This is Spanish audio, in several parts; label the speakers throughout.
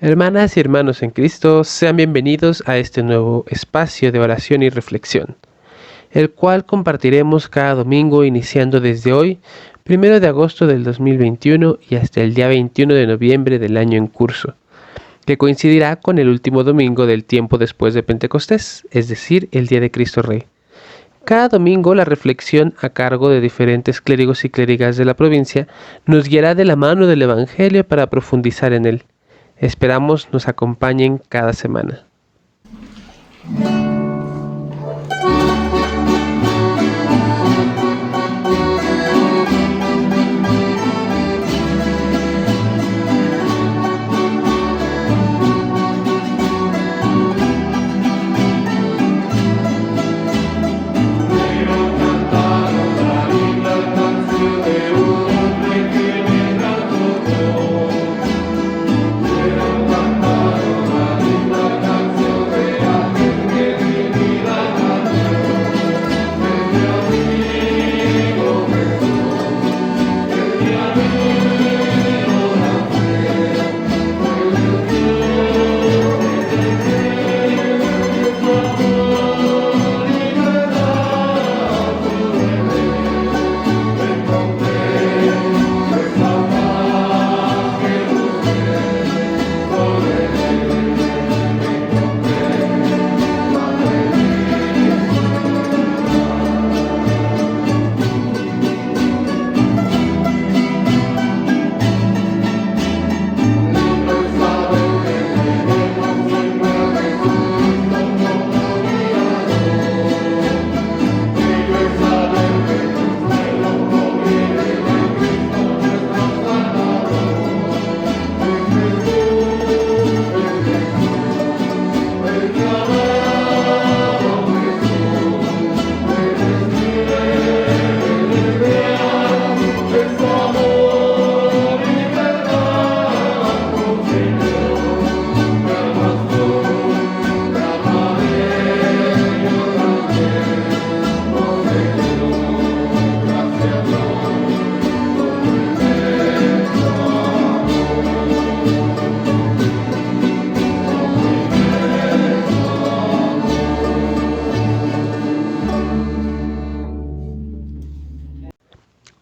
Speaker 1: Hermanas y hermanos en Cristo, sean bienvenidos a este nuevo espacio de oración y reflexión, el cual compartiremos cada domingo iniciando desde hoy, 1 de agosto del 2021 y hasta el día 21 de noviembre del año en curso, que coincidirá con el último domingo del tiempo después de Pentecostés, es decir, el día de Cristo Rey. Cada domingo la reflexión a cargo de diferentes clérigos y clérigas de la provincia nos guiará de la mano del Evangelio para profundizar en él. Esperamos nos acompañen cada semana.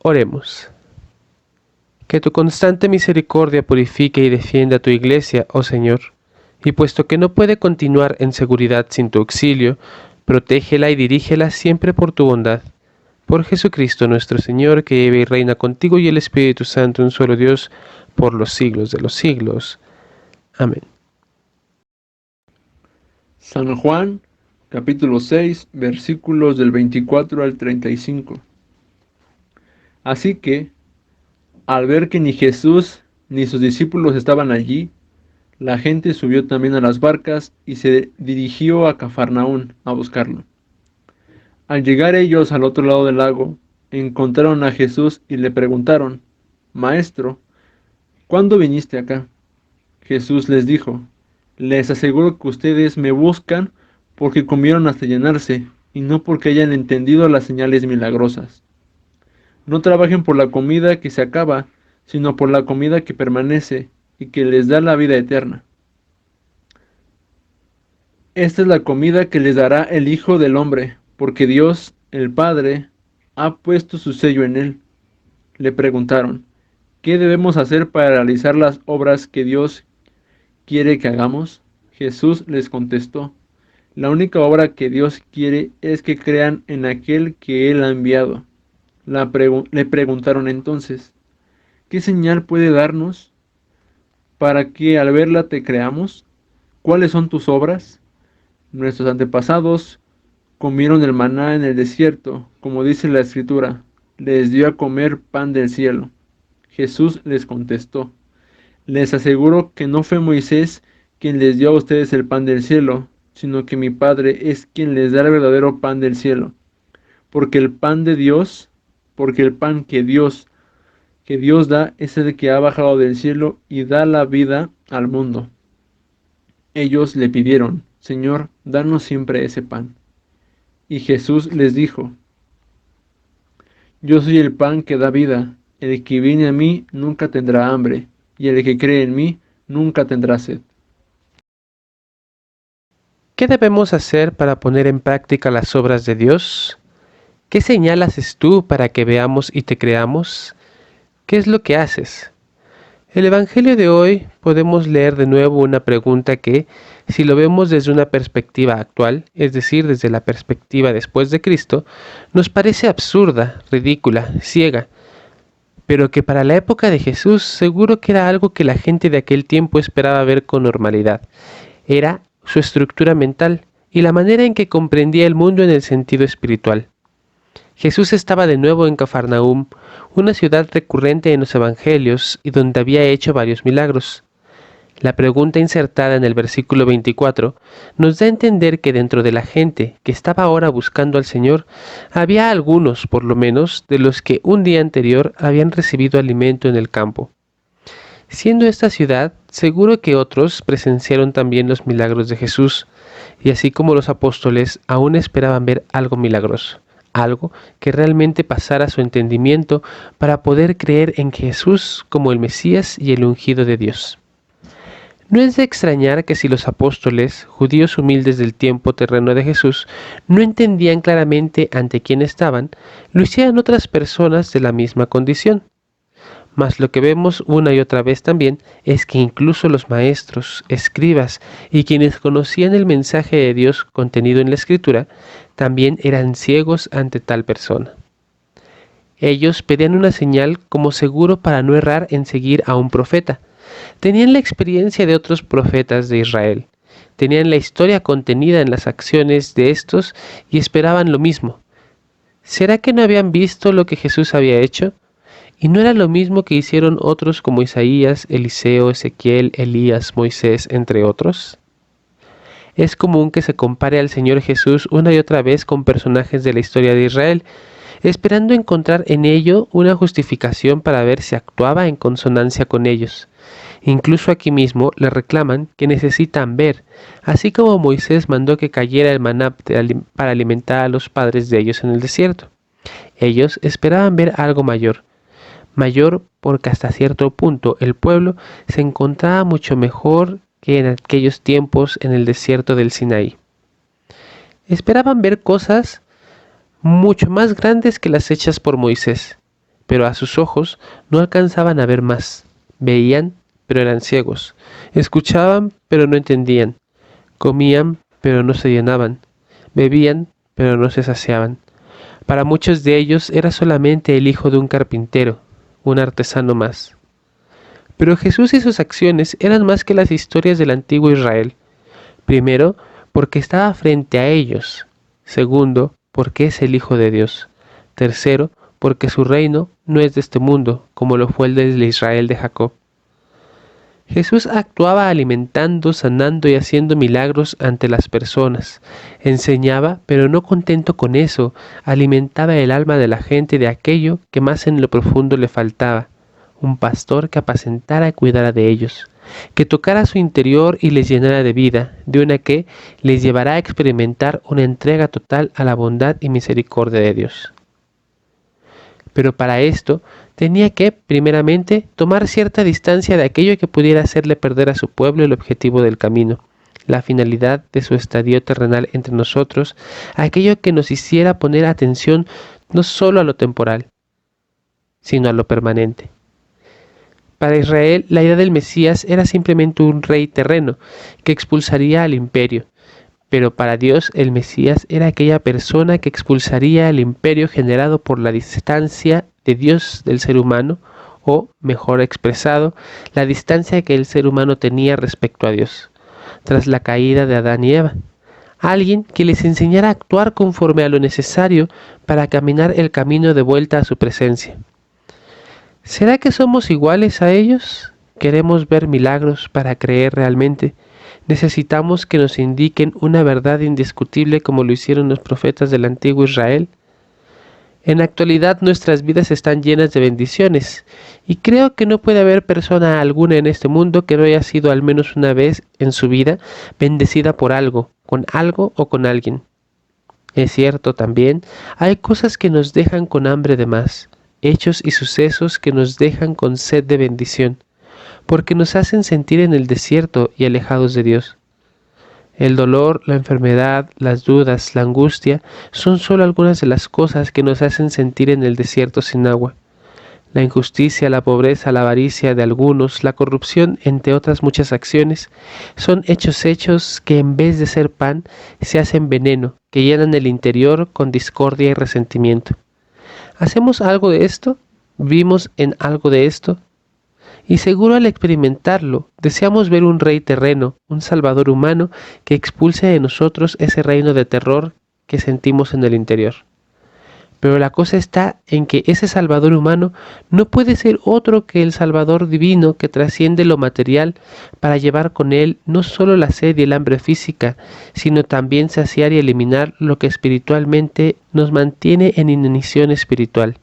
Speaker 1: Oremos. Que tu constante misericordia purifique y defienda a tu iglesia, oh Señor, y puesto que no puede continuar en seguridad sin tu auxilio, protégela y dirígela siempre por tu bondad. Por Jesucristo nuestro Señor, que vive y reina contigo y el Espíritu Santo, un solo Dios, por los siglos de los siglos. Amén.
Speaker 2: San Juan, capítulo 6, versículos del 24 al 35. Así que, al ver que ni Jesús ni sus discípulos estaban allí, la gente subió también a las barcas y se dirigió a Cafarnaún a buscarlo. Al llegar ellos al otro lado del lago, encontraron a Jesús y le preguntaron: Maestro, ¿cuándo viniste acá? Jesús les dijo: Les aseguro que ustedes me buscan porque comieron hasta llenarse, y no porque hayan entendido las señales milagrosas. No trabajen por la comida que se acaba, sino por la comida que permanece y que les da la vida eterna. Esta es la comida que les dará el Hijo del Hombre, porque Dios, el Padre, ha puesto su sello en él. Le preguntaron: ¿Qué debemos hacer para realizar las obras que Dios quiere que hagamos? Jesús les contestó: La única obra que Dios quiere es que crean en aquel que Él ha enviado. Le preguntaron entonces: ¿Qué señal puede darnos para que al verla te creamos? ¿Cuáles son tus obras? Nuestros antepasados comieron el maná en el desierto, como dice la Escritura, les dio a comer pan del cielo. Jesús les contestó: Les aseguro que no fue Moisés quien les dio a ustedes el pan del cielo, sino que mi Padre es quien les da el verdadero pan del cielo. Porque el pan que Dios da es el que ha bajado del cielo y da la vida al mundo. Ellos le pidieron: Señor, danos siempre ese pan. Y Jesús les dijo: Yo soy el pan que da vida. El que viene a mí nunca tendrá hambre, y el que cree en mí nunca tendrá sed.
Speaker 1: ¿Qué debemos hacer para poner en práctica las obras de Dios? ¿Qué señal haces tú para que veamos y te creamos? ¿Qué es lo que haces? El Evangelio de hoy podemos leer de nuevo una pregunta que, si lo vemos desde una perspectiva actual, es decir, desde la perspectiva después de Cristo, nos parece absurda, ridícula, ciega, pero que para la época de Jesús seguro que era algo que la gente de aquel tiempo esperaba ver con normalidad. Era su estructura mental y la manera en que comprendía el mundo en el sentido espiritual. Jesús estaba de nuevo en Cafarnaúm, una ciudad recurrente en los evangelios y donde había hecho varios milagros. La pregunta insertada en el versículo 24 nos da a entender que dentro de la gente que estaba ahora buscando al Señor, había algunos, por lo menos, de los que un día anterior habían recibido alimento en el campo. Siendo esta ciudad, seguro que otros presenciaron también los milagros de Jesús, y así como los apóstoles aún esperaban ver algo milagroso, algo que realmente pasara su entendimiento para poder creer en Jesús como el Mesías y el ungido de Dios. No es de extrañar que si los apóstoles, judíos humildes del tiempo terreno de Jesús, no entendían claramente ante quién estaban, lo hicieran otras personas de la misma condición. Mas lo que vemos una y otra vez también es que incluso los maestros, escribas y quienes conocían el mensaje de Dios contenido en la Escritura, también eran ciegos ante tal persona. Ellos pedían una señal como seguro para no errar en seguir a un profeta. Tenían la experiencia de otros profetas de Israel. Tenían la historia contenida en las acciones de estos y esperaban lo mismo. ¿Será que no habían visto lo que Jesús había hecho? ¿Y no era lo mismo que hicieron otros como Isaías, Eliseo, Ezequiel, Elías, Moisés, entre otros? Es común que se compare al Señor Jesús una y otra vez con personajes de la historia de Israel, esperando encontrar en ello una justificación para ver si actuaba en consonancia con ellos. Incluso aquí mismo le reclaman que necesitan ver, así como Moisés mandó que cayera el maná para alimentar a los padres de ellos en el desierto. Ellos esperaban ver algo mayor porque hasta cierto punto el pueblo se encontraba mucho mejor que en aquellos tiempos en el desierto del Sinaí. Esperaban ver cosas mucho más grandes que las hechas por Moisés, pero a sus ojos no alcanzaban a ver más. Veían, pero eran ciegos. Escuchaban, pero no entendían. Comían, pero no se llenaban. Bebían, pero no se saciaban. Para muchos de ellos era solamente el hijo de un carpintero, un artesano más. Pero Jesús y sus acciones eran más que las historias del antiguo Israel. Primero, porque estaba frente a ellos. Segundo, porque es el Hijo de Dios. Tercero, porque su reino no es de este mundo, como lo fue el del Israel de Jacob. Jesús actuaba alimentando, sanando y haciendo milagros ante las personas. Enseñaba, pero no contento con eso, alimentaba el alma de la gente de aquello que más en lo profundo le faltaba. Un pastor que apacentara y cuidara de ellos, que tocara su interior y les llenara de vida, de una que les llevará a experimentar una entrega total a la bondad y misericordia de Dios. Pero para esto tenía que, primeramente, tomar cierta distancia de aquello que pudiera hacerle perder a su pueblo el objetivo del camino, la finalidad de su estadio terrenal entre nosotros, aquello que nos hiciera poner atención no solo a lo temporal, sino a lo permanente. Para Israel, la idea del Mesías era simplemente un rey terreno que expulsaría al imperio, pero para Dios el Mesías era aquella persona que expulsaría el imperio generado por la distancia de Dios del ser humano, o, mejor expresado, la distancia que el ser humano tenía respecto a Dios, tras la caída de Adán y Eva. Alguien que les enseñara a actuar conforme a lo necesario para caminar el camino de vuelta a su presencia. ¿Será que somos iguales a ellos? ¿Queremos ver milagros para creer realmente? ¿Necesitamos que nos indiquen una verdad indiscutible como lo hicieron los profetas del antiguo Israel? En la actualidad nuestras vidas están llenas de bendiciones y creo que no puede haber persona alguna en este mundo que no haya sido al menos una vez en su vida bendecida por algo o con alguien. Es cierto también, hay cosas que nos dejan con hambre de más, hechos y sucesos que nos dejan con sed de bendición, porque nos hacen sentir en el desierto y alejados de Dios. El dolor, la enfermedad, las dudas, la angustia son solo algunas de las cosas que nos hacen sentir en el desierto sin agua. La injusticia, la pobreza, la avaricia de algunos, la corrupción, entre otras muchas acciones, son hechos que en vez de ser pan, se hacen veneno, que llenan el interior con discordia y resentimiento. ¿Hacemos algo de esto? ¿Vivimos en algo de esto? Y seguro al experimentarlo, deseamos ver un rey terreno, un salvador humano que expulse de nosotros ese reino de terror que sentimos en el interior. Pero la cosa está en que ese Salvador humano no puede ser otro que el Salvador divino que trasciende lo material para llevar con él no solo la sed y el hambre física, sino también saciar y eliminar lo que espiritualmente nos mantiene en inanición espiritual.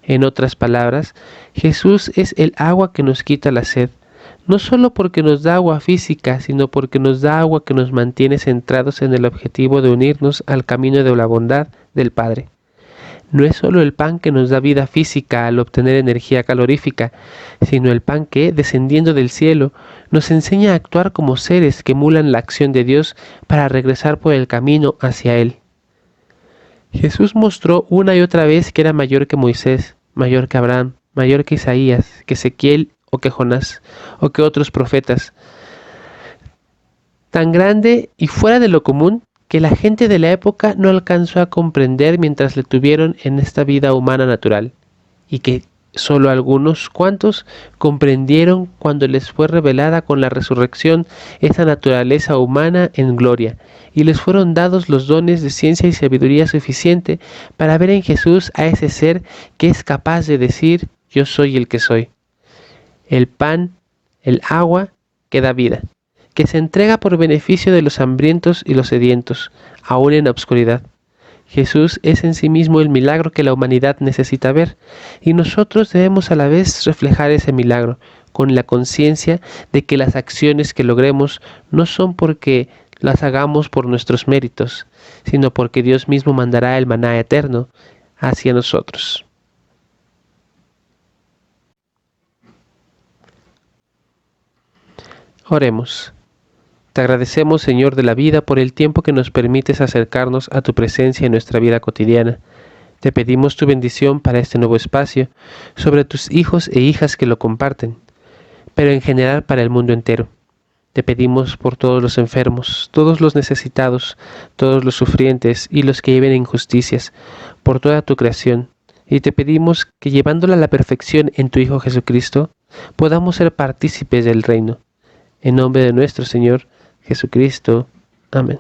Speaker 1: En otras palabras, Jesús es el agua que nos quita la sed, no solo porque nos da agua física, sino porque nos da agua que nos mantiene centrados en el objetivo de unirnos al camino de la bondad del Padre. No es solo el pan que nos da vida física al obtener energía calorífica, sino el pan que, descendiendo del cielo, nos enseña a actuar como seres que emulan la acción de Dios para regresar por el camino hacia Él. Jesús mostró una y otra vez que era mayor que Moisés, mayor que Abraham, mayor que Isaías, que Ezequiel o que Jonás, o que otros profetas. Tan grande y fuera de lo común que la gente de la época no alcanzó a comprender mientras le tuvieron en esta vida humana natural, y que solo algunos cuantos comprendieron cuando les fue revelada con la resurrección esa naturaleza humana en gloria, y les fueron dados los dones de ciencia y sabiduría suficiente para ver en Jesús a ese ser que es capaz de decir: yo soy el que soy. El pan, el agua que da vida, que se entrega por beneficio de los hambrientos y los sedientos, aún en la oscuridad. Jesús es en sí mismo el milagro que la humanidad necesita ver, y nosotros debemos a la vez reflejar ese milagro, con la conciencia de que las acciones que logremos no son porque las hagamos por nuestros méritos, sino porque Dios mismo mandará el maná eterno hacia nosotros. Oremos. Te agradecemos, Señor de la vida, por el tiempo que nos permites acercarnos a tu presencia en nuestra vida cotidiana. Te pedimos tu bendición para este nuevo espacio, sobre tus hijos e hijas que lo comparten, pero en general para el mundo entero. Te pedimos por todos los enfermos, todos los necesitados, todos los sufrientes y los que viven injusticias, por toda tu creación, y te pedimos que llevándola a la perfección en tu Hijo Jesucristo, podamos ser partícipes del reino. En nombre de nuestro Señor Jesucristo. Amén.